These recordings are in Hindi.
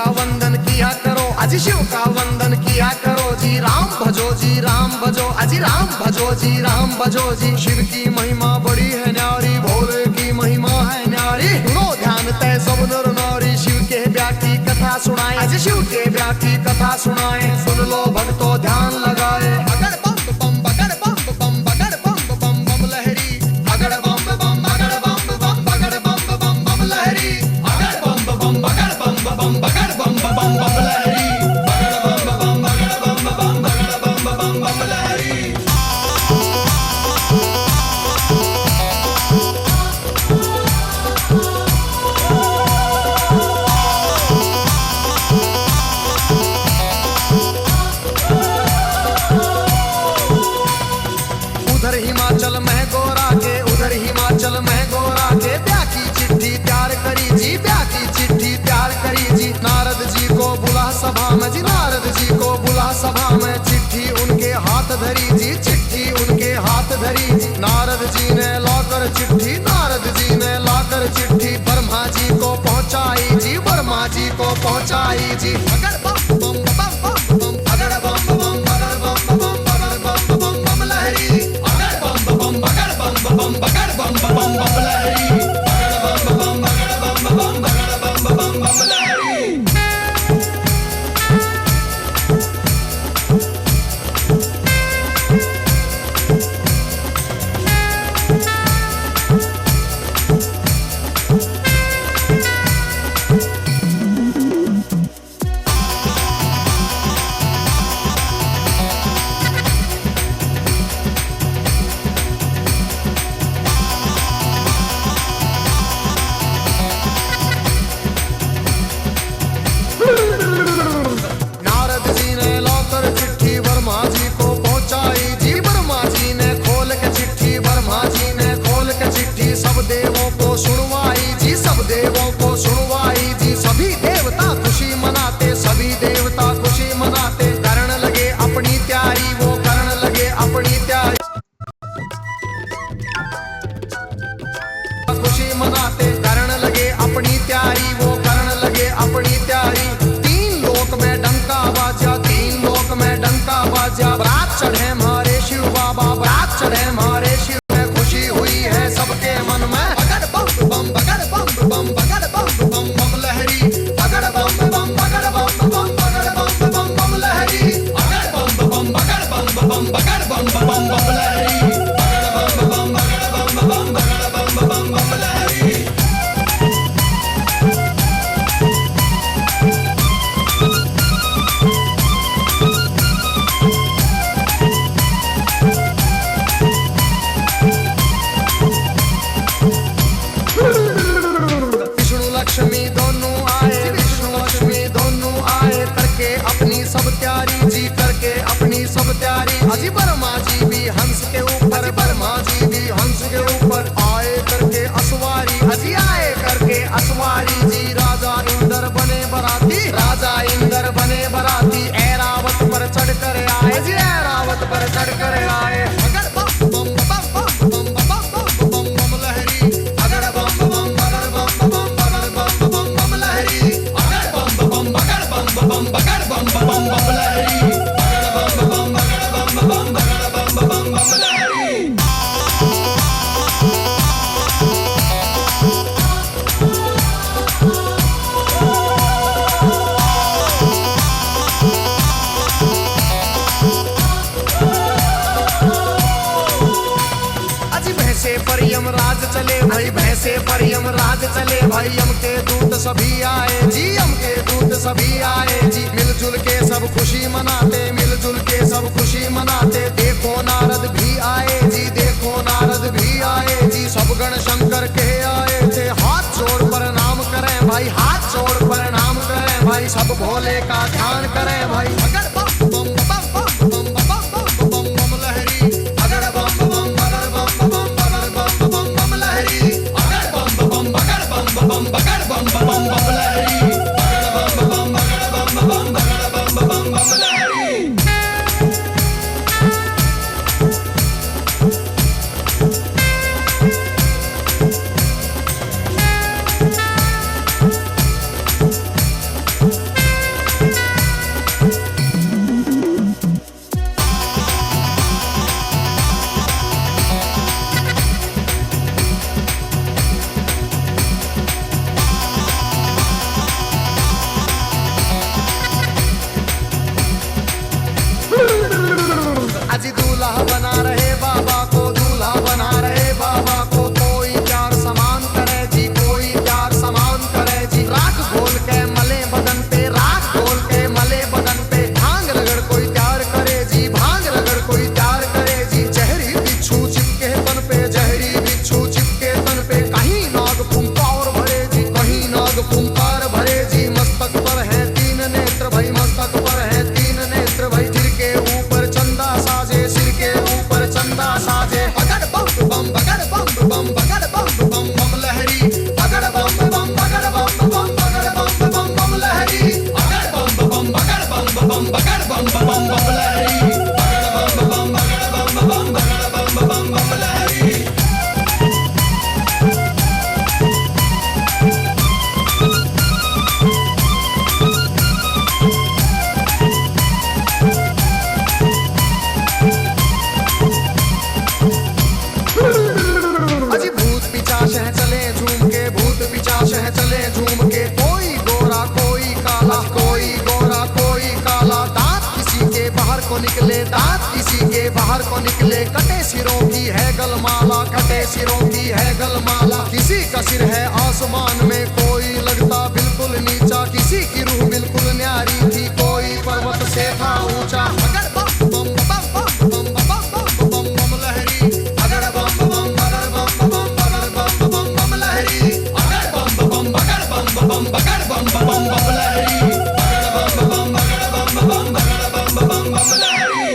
का वंदन किया करो, अजी शिव का वंदन किया करो जी। राम भजो जी राम भजो, अजी राम भजो जी राम भजो जी। शिव की महिमा बड़ी है न्यारी, भोले की महिमा है न्यारी। सुनो ध्यान तय सब नर नारी, शिव के ब्याह की कथा सुनाए, अजी शिव के ब्याह की कथा सुनाए। सुन लो भक्तों ध्यान लगाए। अगर बम बम बगड़ बम बम बगड़ बम बम बम लहरी, अगर बम बम बगड़ बम बम बगड़ बम बम बम लहरी, अगर बम बम बगड़ बम बम बगड़ बम बम बम लहरी, अगर बम बम बगड़ बम बम बगड़ बम बम बम लहरी। उधर हिमाचल में गोरा के, उधर हिमाचल में गोरा के ब्याह की चिट्ठी तैयार करी जी, ब्याह की चिट्ठी तैयार करी जी। नारद जी को बुला सभा में जी, नारद जी को बुला सभा में। चिट्ठी उनके हाथ धरी जी, चिट्ठी उनके हाथ धरी जी। नारद जी ने लाकर चिट्ठी, नारद जी ने लाकर चिट्ठी ब्रह्मा जी को पहुंचाई जी, ब्रह्मा जी को पहुंचाई जी। अगर बम बम बम बम बम, अगर बम बम बगड़ बम बम बगड़ बम बम बम लहरी, अगर बम बम बगड़ बम बम बगड़ बम बम बम लहरी, अगर बम बम बगड़ बम बम बगड़ बम बम बम लहरी। नारद जी ने लाकर चिट्ठी ब्रह्मा जी को पहुंचाई जी, ब्रह्मा जी ने खोल के चिट्ठी, ब्रह्मा जी ने खोल के चिट्ठी सब देवों को सुनवाई जी, सब देवों को सुनवाई जी। सभी देवता खुशी मनाते, सभी देवता खुशी मनाते। करण लगे अपनी तैयारी, वो करण लगे अपनी तैयारी, खुशी मनाते। करण लगे अपनी तैयारी, वो करण लगे अपनी तैयारी। तीन लोक में डंका बाजा, तीन लोक में डंका बाजा। बारात चढ़े हमारे शिव बाबा, बारात चढ़े हमारे शिव में। खुशी हुई है सबके मन में। बगड़ बम बम बगड़ बम बम बगड़ बम बम बम लहरी, बगड़ बम बम बगड़ बम बम बगड़ बम बम बम लहरी, अगर बम बम बगड़ बम बम बगड़ बम बम बम लहरी, अगर बम बम बगड़ बम बम बगड़ बम बम बम लहरी। विष्णु लक्ष्मी दोनों आए, विष्णु लक्ष्मी दोनों आए। करके अपनी सब तैयारी जी, करके अपनी सब तैयारी। अजी ब्रह्मा जी भी हंस के ऊपर, ब्रह्मा जी भी हंस के ऊपर आए करके असवारी, अजी आए करके असवारी जी। राजा इंद्र बने बराती, राजा इंद्र बने बराती। ऐरावत पर चढ़ कर आए जी, ऐरावत पर चढ़ कर आए। अगर बम बम बम बम बम बम बम बम लहरी, अगर बम बम बगड़ बम बम बगड़ बम बम बम लहरी, अगर बम बम बगड़ बम बम बगड़ बम बम बम लहरी, अगर बम बम बगड़ बम बम बगड़ बम बम बम लहरी। भैंसे पर यमराज चले भाई, भैंसे पर यमराज चले भाई। यम के दूत सभी आए जी, यम के दूत सभी आए जी। मिलजुल के सब खुशी मनाते, मिलजुल के सब खुशी मनाते। देखो नारद भी आए जी, देखो नारद भी आए जी। सब गण शंकर के आए थे, हाथ जोड़ प्रणाम करें भाई, हाथ जोड़ प्रणाम करें भाई। सब भोले का ध्यान करें भाई। अगर बम बम बम बम बम बम बम बम लहरी, अगर बम बम बगड़ बम बम बम बम लहरी, अगर बम बम बगड़ बम बगड़ बम बम लहरी, अगर बम बम बगड़ बम बगड़ बम बम लहरी। साजे। बगड़ बम बम बगड़ बम बम बगड़ बम बम बम लहरी। बगड़ बम बम बगड़ बम बम बगड़ बम बम बम लहरी। बगड़ बम बम बगड़ बम बम बगड़ बम बम बम लहरी। बगड़ बम बम बगड़ बम बम बगड़ बम बम बम लहरी। अजी भूत पिशाच है चले झूम के, भूत पिशाच है चले झूम के। कोई गोरा कोई काला, कोई गोरा कोई काला। दांत किसी के बाहर को निकले, दांत किसी के बाहर को निकले। कटे सिरों की है गलमाला, कटे सिरों की है गलमाला। किसी का सिर है आसमान में, कोई लगता बिल्कुल नीचा। किसी की रूह बिल्कुल न्यारी थी, कोई पर्वत से था ऊंचा। अगर बम बम बम बम बम बम बम बम बम लहरी। अगर बम बम बगड़ बम बम बगड़ बम बम बम लहरी। अगर बम बम बगड़ बम बम बगड़ बम बम बम लहरी। अगर बम बम बगड़ बम बम बगड़ बम बम बम लहरी।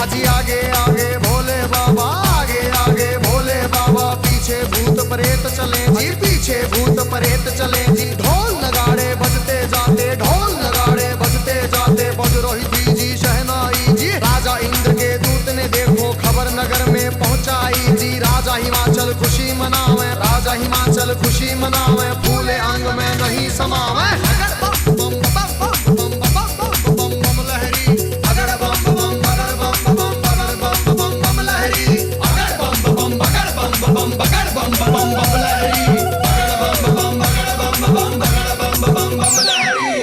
अजी आगे आगे भोले बाबा, आगे आगे भोले बाबा। पीछे भूत प्रेत चले जी, पीछे भूत प्रेत चले जी। ढोल नगाड़े बजते जाते, ढोल नगाड़े बजते जाते। बज रही थी जी शहनाई जी। राजा इंद्र के दूत ने देखो खबर नगर में पहुंचाई जी। राजा हिमाचल खुशी मनावे, राजा हिमाचल खुशी मनावे। फूले अंग में नहीं समावे। अगर बम बम बम बम बम बम बम बम लहरी। अगर बम बम बगड़ बम बम बगड़ बम बम बम लहरी। अगर बम बम बगड़ बम बम बगड़ बम बम बम लहरी। अगर बम बम बगड़ बम बम बगड़ बम बम बम लहरी।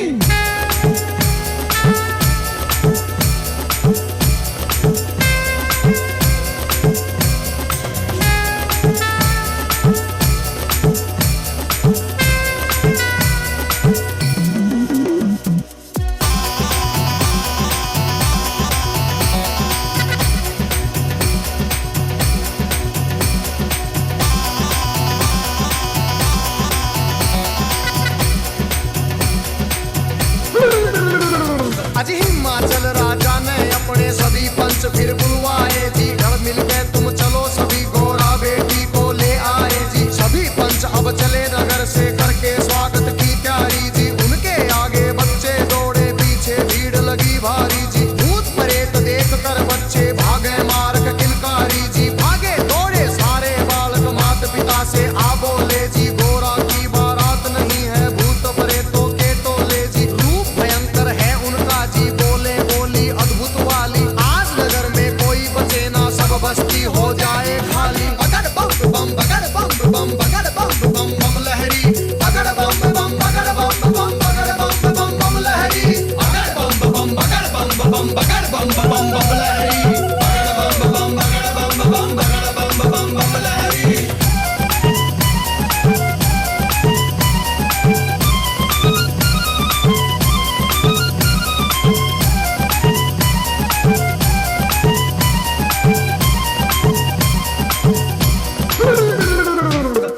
अजी हिमाचल राजा ने अपने सभी पंच फिर बुलवाए जी। घर मिलके तुम चलो सभी गोरा बेटी को ले आए जी। सभी पंच अब चले नगर से करके स्वागत की तैयारी जी। उनके आगे बच्चे दौड़े, पीछे भीड़ लगी भारी जी। भूत प्रेत देख कर बच्चे भागे मार्ग किलकारी जी। भागे दौड़े सारे बालक माता पिता से आ बोले जी। गोरा की बारात नहीं है, भूत प्रेतों के टोले जी। रूप भयंकर है उनका जी, बोले बोली अद्भुत वाली। आज नगर में कोई बचे ना, सब बस्ती हो जाए खाली। बगड़ बम बम बगड़ बम बम बगड़ बम बम बम लहरी। बगड़ बम बम बगड़ बम बम बगड़ बम बम बम लहरी। अगर बम बम बगड़ बम बम बगड़ बम बम बम लहरी। बगड़ बम बम बगड़ बम बम बगड़ बम बम बम लहरी।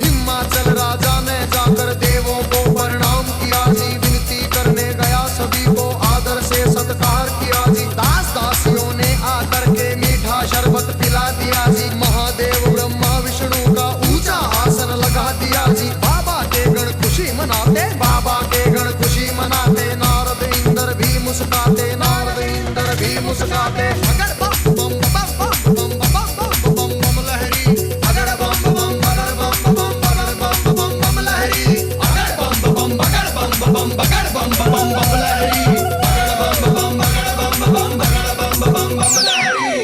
हिमाचल राजा ने जाकर देवों को प्रणाम किया जी। विनती करने गया, सभी को आदर से सत्कार किया जी। दास दासियों ने आकर के मीठा शरबत पिला दिया जी। महादेव ब्रह्मा विष्णु का ऊंचा आसन लगा दिया जी। बाबा के गण खुशी मनाते, बाबा के गण खुशी मनाते। नारद इंद्र भी मुस्काते, नारद इंद्र भी मुस्काते। अगर बम बम बम बम बम बम बम बम लहरी। अगर बम बम बगड़ बम बम बगड़ बम बम बम लहरी। अगर बम बम बगड़ बम बम बगड़ बम बम बम लहरी। अगर बम बम बगड़ बम बम बगड़ बम बम बम लहरी।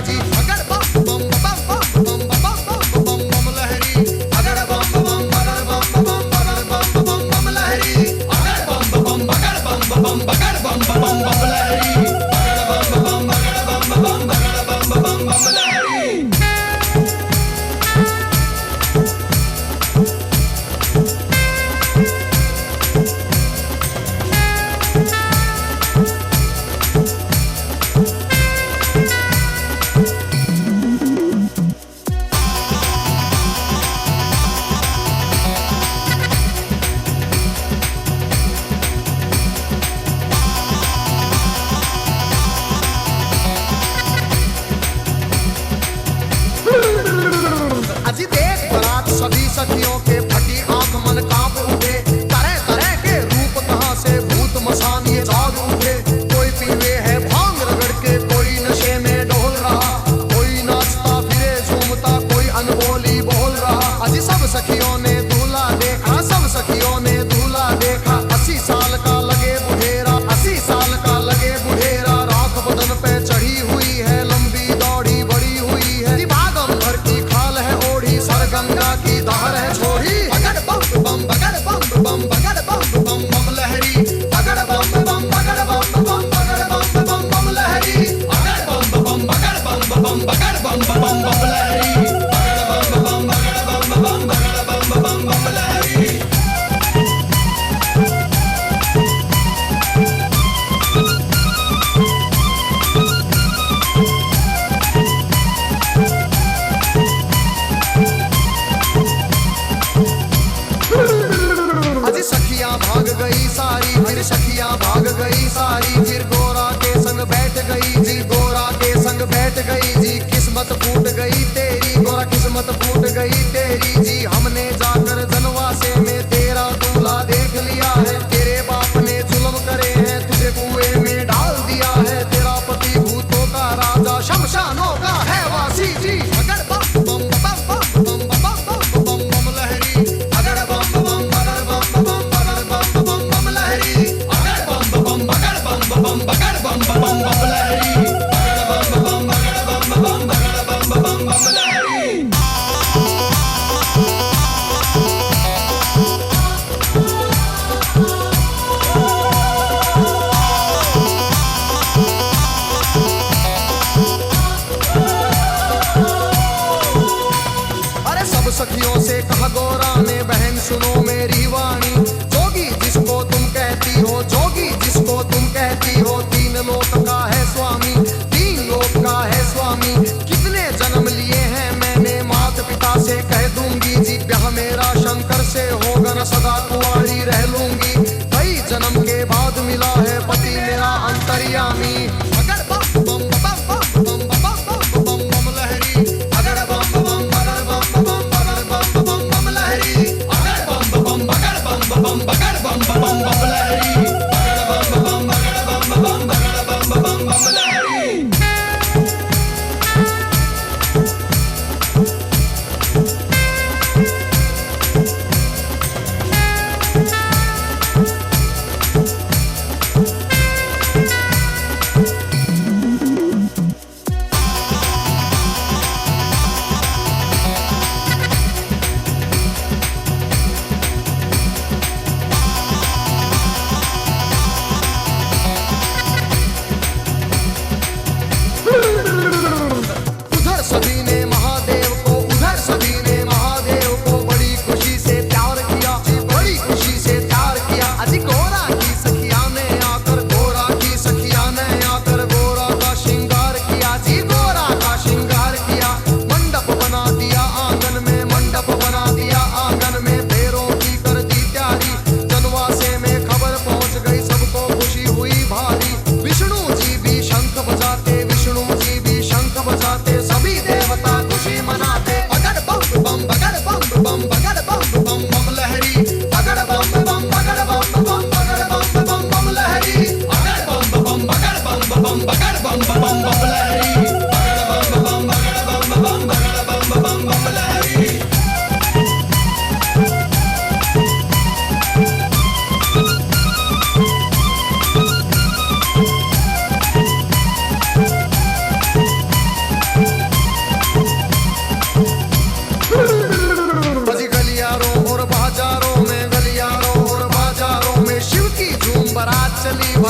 जी। अगर बम बम बम बम बम बम बम बम बम लहरी, अगर बम बम बगर बम बम बगर बम बम बम लहरी, अगर बम बम बगर बम बम बगर बम बम बम लहरी, अगर बम बम बगर बम बम बगर बम बम बम लहरी। अजी देख बारात सभी सखियों के फटी आंख मन कांप उठे, तरह तरह के रूप कहां से भूत मसान ये जाग उठे। कोई पीवे है भांग रगड़ के, कोई नशे में डोल रहा, कोई नाचता फिरे झूमता, कोई अनबोली बोल रहा। अजी सब सखियों ने दूल्हा देखा, सब सखियों ने दूल्हा देखा। 80 साल का लगे बुढ़ेरा, 80 साल का लगे बुढ़ेरा, राख बदन पे चढ़ी हुई है, लंबी दौड़ी बड़ी हुई है, दिमागम भर की खाल है ओढ़ी, सर गंगा की धार है छोड़ी। अगर बम बम बगर बम बम बगर बम बम बम लहरी, अगर बम बम बगर बम बम बगर बम बम बम लहरी, अगर बम बम बगर बम बम बगर बम बम बम लहरी, अगर बम बम बगर बम बम बगर बम बम बम लहरी। अजी सखियां भाग गई सारी, फिर सखियां भाग गई सारी, फिर गोरा के संग बैठ गई जी, गोरा के संग बैठ गई जी। किस्मत फूट गई तेरी गोरा, किस्मत फूट गई तेरी जी। हमने जाकर जनवासे में तेरा दूल्हा देख लिया है, तेरे बाप ने जुल्म करे हैं, तुझे कुएं में डाल दिया है। तेरा पति भूतों का राजा, शमशानों का है वासी जी। अगर बम बम बम बम बम बम बम बम बम लहरी, अगर बम बम बगर बम बम बगर बम बम बम लहरी, अगर बम बम बगर बम बम बगर बम बम बम लहरी, अगर बम बम बगर बम बम बगर बम बम बम लहरी। अरे सब सखियों से कहा गोरा ने, बहन सुनो मेरी वाणी, जोगी जिसको तुम कहती हो, जोगी जिसको तुम कहती हो, 3 लोक का है स्वामी, 3 लोक का है स्वामी। कितने जन्म लिए हैं मैंने, माता पिता से कह दूंगी जी, ब्याह मेरा शंकर से होगा न, सदा कुंवारी रह लूंगी। कई जन्म के बाद मिला है पति मेरा अंतर्यामी। अगर बम बम बम बम बम बम बम बम लहरी, अगर बम बम बगर बम बम बगर बम बम बम लहरी, अगर बम बम बगर बम बम बगर बम बम बम लहरी, अगर बम बम बगर बम बम बगर बम बम बम लहरी।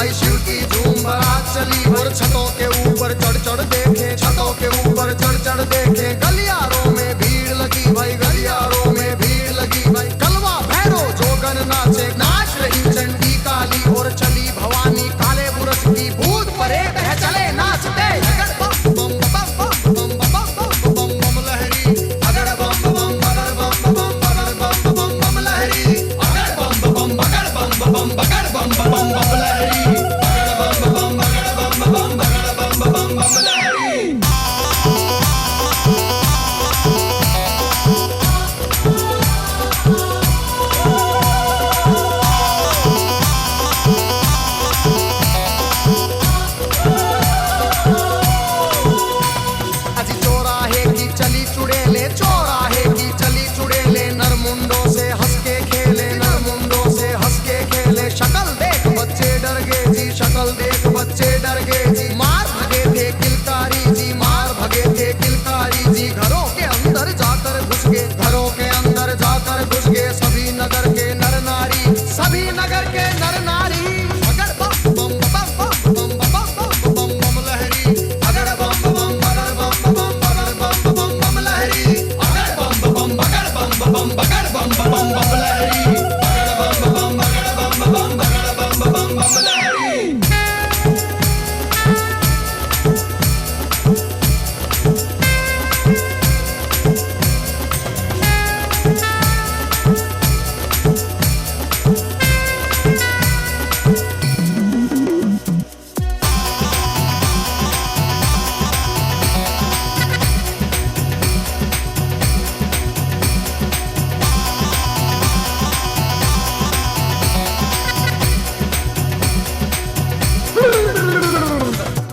भाई शिव की झूम बारात चली। और छतों के ऊपर चढ़ चढ़ देखे, छतों के ऊपर चढ़ चढ़ देखे, गलियारों में भीड़ लगी भाई, गलियारों में भीड़ लगी भाई। कलवा भैरो जोगन नाचे, नाच रही चंडी काली, और चली भवानी काले बुरस की, भूत परेत है चले नाचते। अगड़ बम बम बम बम बम बम बम बम लहरी, अगड़ बम बम बगड़ बम बम बगड़ बम बम बम लहरी, अगड़ बम बम बगड़ बम बम बगड़ बम बम बम लहरी, अगड़ बम बम बगड़ बम बम बगड़ बम बम बम लहरी। चली चुड़ेले चौराहे की, चली चुड़ेले नरमुंडों से हंस के खेले, नरमुंडों से हंस के खेले। शक्ल देख बच्चे डर गए जी, शक्ल देख बच्चे डर गए जी। मार भगे थे किलकारी जी, मार भगे थे किलकारी जी। घरों के अंदर जाकर घुस गए, घरों के अंदर जाकर घुस गए सभी नगर के नर नारी, सभी नगर के नर नारी। अगड़ बम बम बम बम बम बम बम बम लहरी, अगड़ बम बम बगड़ बम बम बगड़ बम बम बम लहरी, अगड़ बम बम बगड़ बम बम बगड़ बम बम बम लहरी, अगड़ बम बम बगड़ बम बम बगड़ बम बम बम लहरी।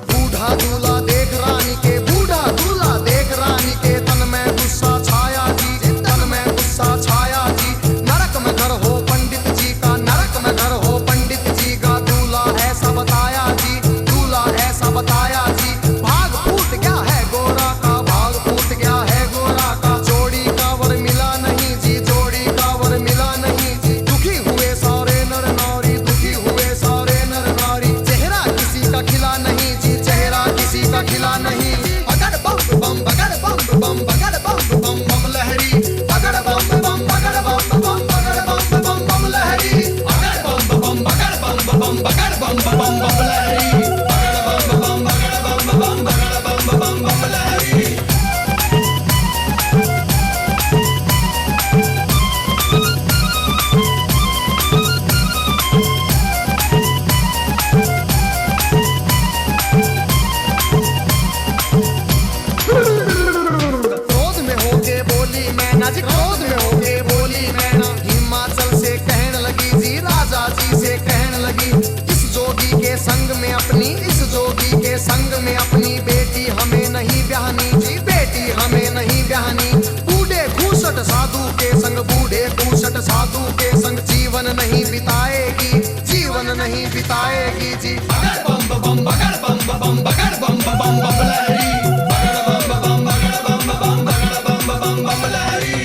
बूढ़ा दूल्हा देख रानी के, बूढ़ा दूल्हा देख रानी के, तन में गुस्सा छाया जी, तन में गुस्सा छाया जी। नरक में घर हो पंडित जी का, नरक में घर हो पंडित जी का। दूल्हा ऐसा बताया जी, दूल्हा ऐसा बताया जी। भाग फूट गया है गोरा का, भाग फूट गया है गोरा का। जोड़ी का वर मिला नहीं जी, जोड़ी का वर मिला नहीं जी। दुखी हुए सारे नर नारी, दुखी हुए सारे नर नारी। चेहरा किसी का खिला नहीं जी, चेहरा किसी का खिला नहीं। अगड़ बम बम बगड़ बम बम बगड़ बम बम बम लहरी, अगड़ बम बम बगड़ बम बम बगड़ बम बम बम लहरी, अगड़ बम बम बगड़ बम बम बगड़ बम बम बम लहरी, अगड़ बम बम बगड़ बम बम बगड़ बम बम बम लहरी। क्रोध में होके बोली मैना जी, क्रोध में होके बोली मैना। हिमाचल से कहने लगी जी, राजा जी से कहने लगी। इस जोगी के संग में अपनी, इस जोगी के संग में अपनी बेटी हमें नहीं ब्याहनी जी, बेटी हमें नहीं ब्याहनी। बूढ़े खूसट साधु के संग, बूढ़े खूसट साधु के संग जीवन नहीं बिताएगी, जीवन नहीं बिताएगी जी। अगड़ बम बम बगड़ बम बम बगड़ बम बम बम लहरी, अगड़ बम बम बगड़ बम बम बगड़ बम बम बम लहरी।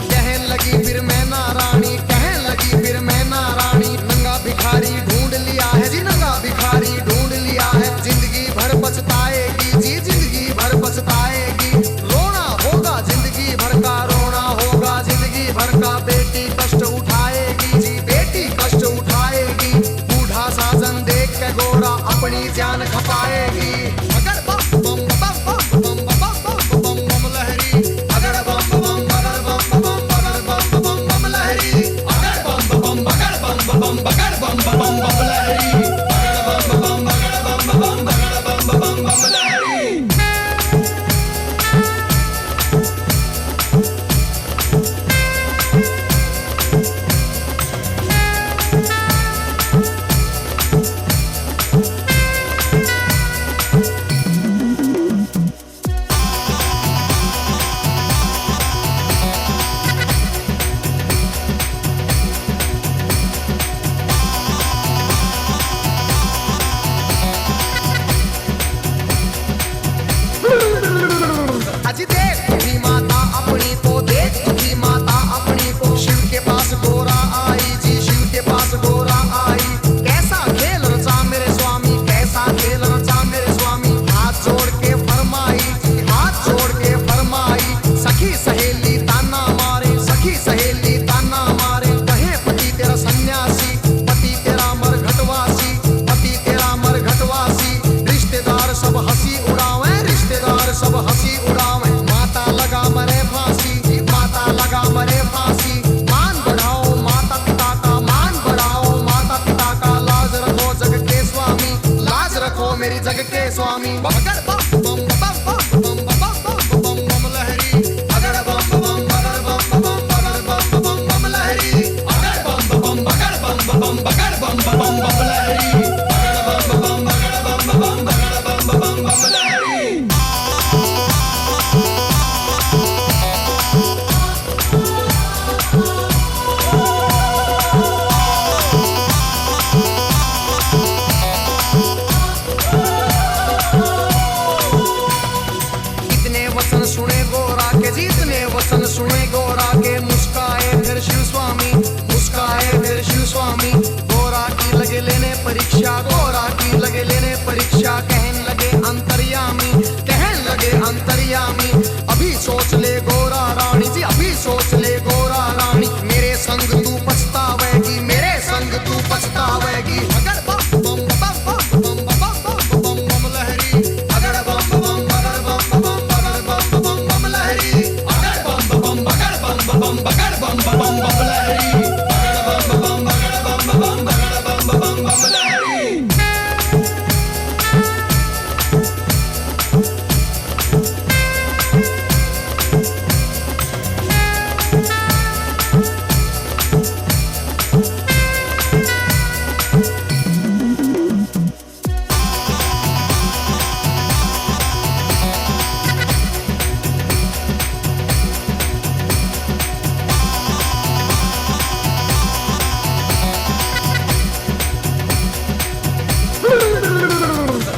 कहने लगी फिर मैना रानी, कहने लगी फिर मैना रानी। नंगा भिखारी ढूंढ लिया है जी, नंगा स्वामी बगड़ बम बम बम बम बम बम बम बम बम लहरी अगड़ बम बम बगड़ बम बम बगड़ बम बम बम लहरी अगड़ बम बम बगड़ बम बम बगड़ बम बम बम लहरी अगड़ बम बम बगड़ बम बम बगड़ बम बम बम लहरी। सुने गोरा के जितने वचन सुने गोरा के मुस्काए फिर शिव स्वामी मुस्काए फिर शिव स्वामी गोरा की लगे लेने परीक्षा गोरा की लगे लेने परीक्षा कहने लगे अंतर्यामी अभी सोच ले गोरा रानी जी अभी सोच ले गोरा रानी मेरे संग तू पछतावेगी मेरे संग तू पछतावेगी अगर बम बम बम बम बम बम बम बम बम लहरी अगर बम बम बगड़ बम बम बगड़ बम बम बम लहरी अगर बम बम बगड़ बम बम बगड़ बम बम बम लहरी अगर बम बम बगड़ बम बम बगड़ बम बम बम लहरी।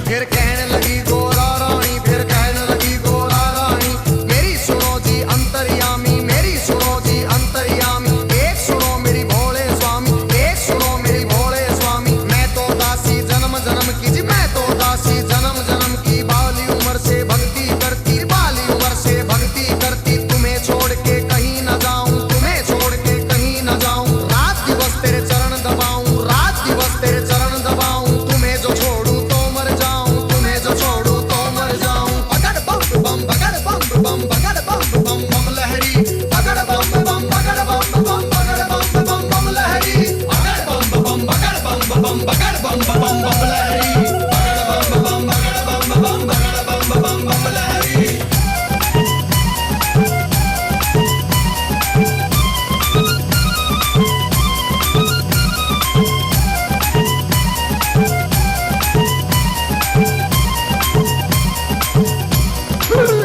फिर कहने लगी गोरा रानी फिर कहने लगी गोरा रानी मेरी सुनो जी अंतर्यामी मेरी सुनो जी अंतर्यामी एक सुनो मेरी भोले स्वामी एक सुनो मेरी भोले स्वामी मैं तो दासी जन्म जन्म की जी मैं तो दासी जन्म जन्म की बाली उम्र से भक्ति करती बाली उम्र से भक्ति करती तुम्हें छोड़ के कहीं न जाऊं तुम्हें छोड़ के कहीं न जाऊं रात दिवस तेरे चरण दबाऊं रात दिवस तेरे चरण दबाऊं तुम्हें जो छोड़ू तो मर जाऊं तुम्हें जो छोड़ू तो मर जाऊं अगड़ बम बम बगड़ बम बम बगड़ बम बम बम लहरी अगड़ बम बम बगड़ बम बम बगड़ बम बम बम लहरी अगड़ बम बम बगड़ बम बम बगड़ बम बम बम लहरी अगड़ बम बम बगड़ बम बम बगड़ बम बम बम लहरी।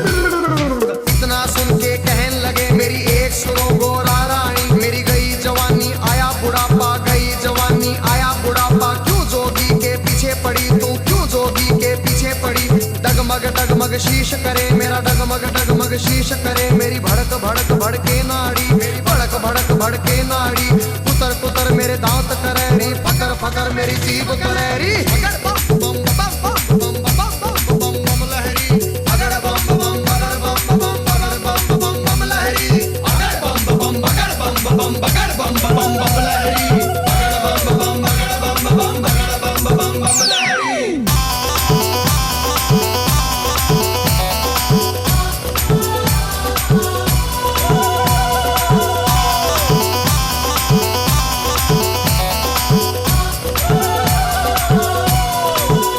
इतना सुन के कहने लगे मेरी एक सुनो गोरा रानी मेरी गई जवानी आया बुढ़ापा गई जवानी आया बुढ़ापा क्यों जोगी के पीछे पड़ी तू क्यों जोगी के पीछे पड़ी डगमग शीश करे मेरा डगमग शीश करे मेरी भड़क भड़क भड़के नाड़ी मेरी भड़क भड़क भड़के नाड़ी कुतर कुतर मेरे दांत करेरी फकर फकर मेरी जीभ करेरी अगड़ बम बम बम बम बम बम बम बम बम लहरी अगड़ बम बम बगड़ बम बम बगड़ बम बम बम लहरी अगड़ बम बम बगड़ बम बम बगड़ बम बम बम लहरी अगड़ बम बम बगड़ बम बम बगड़ बम बम बम लहरी।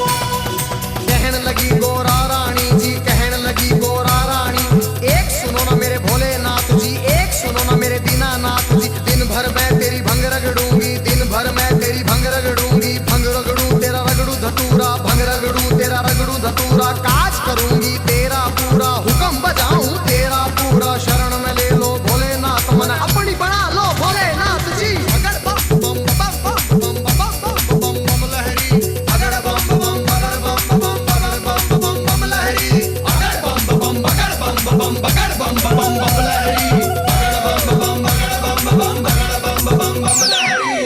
कहने लगी गोरा रानी जी कहने लगी गोरा रानी एक सुनो ना मेरे भोलेनाथ जी एक सुनो ना मेरे दीनानाथ जी दिन भर मैं तेरी भंग रगड़ूंगी दिन भर मैं तेरी भंग रगड़ूंगी भंग रगड़ू तेरा रगड़ू धतूरा भंग रगड़ू तेरा रगड़ू धतूरा काज करूंगी तेरा पूरा हुक्म बजाऊं तेरा पूरा शरण में ले लो भोलेनाथ मन अपनी बना लो भोलेनाथ जी अगड़ बम बम बम बम बम बम बम बम बम लहरी अगड़ बम बम बगड़ बम बम बगड़ बम बम बम लहरी अगड़ बम बम बगड़ बम बम बगड़ बम बम बम लहरी अगड़ बम बम बगड़ बम बम बगड़ बम बम बम लहरी।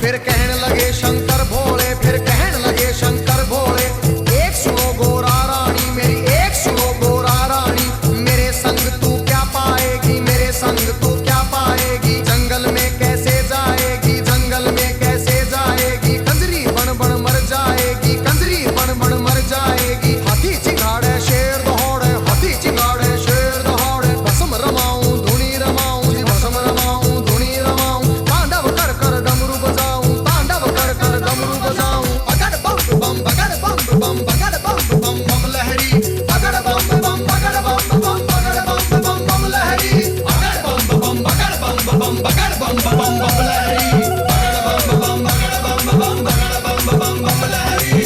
फिर कहने लगे शंकर भोले फिर कहने लगे शंकर भोले बम बम बम बम लहरी, बगड़ बम बम बगड़ बम बम बगड़ बम बम बम लहरी।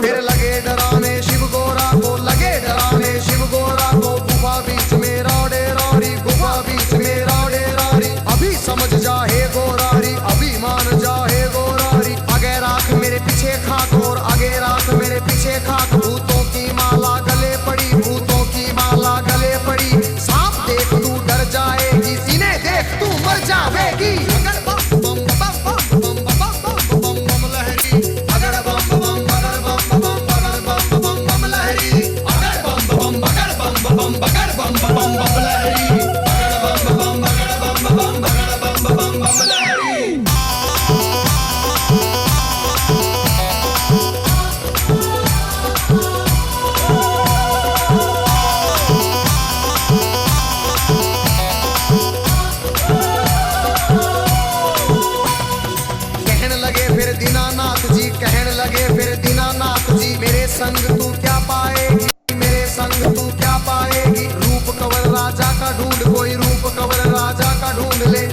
फिर लगे डराने शिव गोरा को, लगे डराने शिव गोरा को, गुफा बीच में रौड़े रौड़ी, गुफा बीच में रौड़े रौड़ी। अभी समझ जा हे गोरारी, अभी मान जा हे गोरारी। आगे राख मेरे पीछे खाक और आगे राख मेरे पीछे खाक। भूतों की माला गले पड़ी, भूतों की माला गले पड़ी। सांप देख तू डर जाएगी, इन्हें देख तू मर जाएगी। अगर बम बम बम बम बम बम बम बम बम लहरी, अगर बम बम बगड़ बम बम बगड़ बम बम बम लहरी, अगर बम बम बगड़ बम बम बगड़ बम बम बम लहरी, अगर बम बम बगड़ बम बम बगड़ बम बम बम लहरी। कहने लगे फिर दीनानाथ जी, कहने लगे फिर दीनानाथ जी, मेरे संग तू क्या पाएगी, मेरे संग तू क्या पाएगी। रूप कंवर राजा का ढूंढ, कोई रूप कंवर राजा का ढूंढ ले।